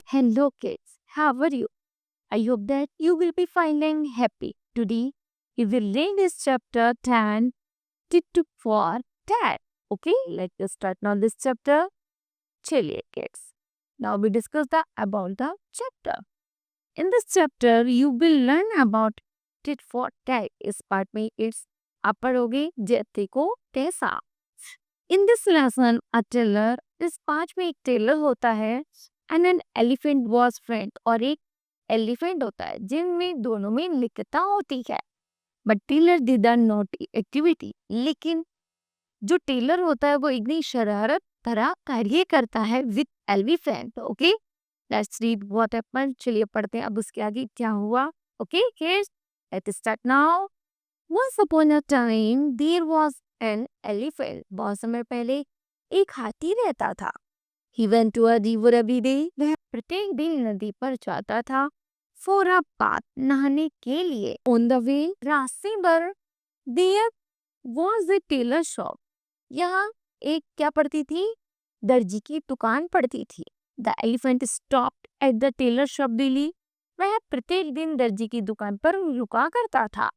Hello, kids. How are you? I hope that you will be finding happy. Today, we will read this chapter 10 Tit for Tat. Okay, let's start now this chapter. Chलिए, kids. Now we discuss about the chapter. In this chapter, you will learn about tit for tat. इस part में it's आप पढ़ोगे जैसे को तैसा. In this lesson, a tailor, इस पाँच में एक टेलर होता है and an elephant was friend और एक एलिफेंट होता है जिनमें दोनों में लिखता होती है. But tailor did not activity, लेकिन जो टेलर होता है वो इतनी शरारत तरह कार्य करता है with elephant. Okay, let's read what happened. चलिए पढ़ते हैं अब उसके आगे क्या हुआ. Okay kids, let's start now. Once upon a time there was an elephant. बहुत समय पहले एक हाथी रहता था. He went to a river every day. वह प्रत्येक दिन नदी पर जाता था. For a bath, नहाने के लिए. On the way, रास्ते पर there was a tailor shop. यहाँ एक क्या पड़ती थी? दर्जी की दुकान पड़ती थी. The elephant stopped at the tailor shop daily. वह प्रत्येक दिन दर्जी की दुकान पर रुका करता था.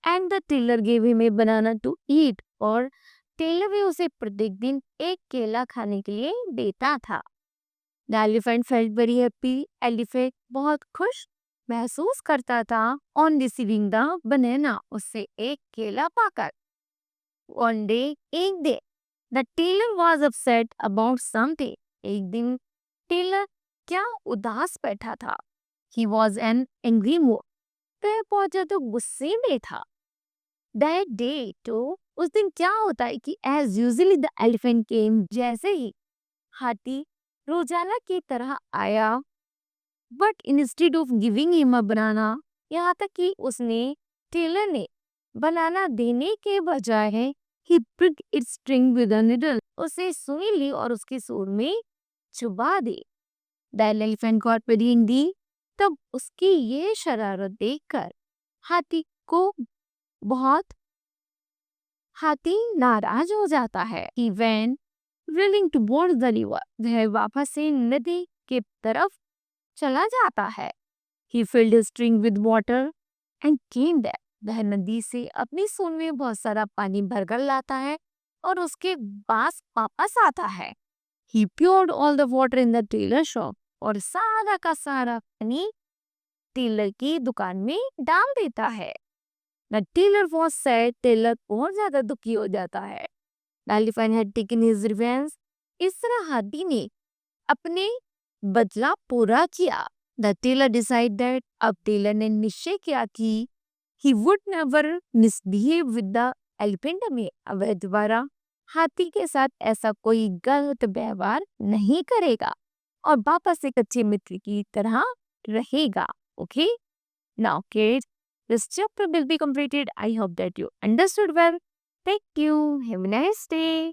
And the tailor gave him a banana to eat. और टेलर भी उसे प्रत्येक दिन एक केला खाने के लिए देता था. The elephant felt very happy. Elephant बहुत खुश महसूस करता था on receiving the banana. उससे एक केला पाकर. One day, एक दिन, the tailor was upset about something. एक दिन टेलर क्या उदास बैठा था. He was an angry mood. वह पहुंचा तो गुस्से में था. That day too, उस दिन क्या होता है कि as usually the elephant came, जैसे ही हाथी रोजाना की तरह आया, but instead of giving him a banana, यहाँ तक कि उसने टेलर ने बनाना देने के बजाय he pricked its string with a needle. उसे सुई ली और उसके सूर में चुबा दी. The elephant got very angry. तब उसकी ये शरारत देखकर हाथी नाराज हो जाता है. He went running towards the river. वह वापस से नदी के तरफ चला जाता है. He filled his string with water and came back. वह नदी से अपनी सूंड में बहुत सारा पानी भरकर लाता है और उसके पास वापस आता है. He poured all the water in the tailor shop. और सारा का सारा पानी टेलर की दुकान में डाल देता है. The tailor was sad. Tailor और ज्यादा दुखी हो जाता है. The elephant had taken his revenge. इस तरह हाथी ने अपने बदला पूरा किया. The tailor decided that अब टेलर ने निश्चय किया कि he would never misbehave with the elephant में. अब वह दोबारा हाथी के साथ ऐसा कोई गलत व्यवहार नहीं करेगा और वापस एक अच्छे मित्र की तरह रहेगा. Okay? Now kids, this chapter will be completed. I hope that you understood well. Thank you. Have a nice day.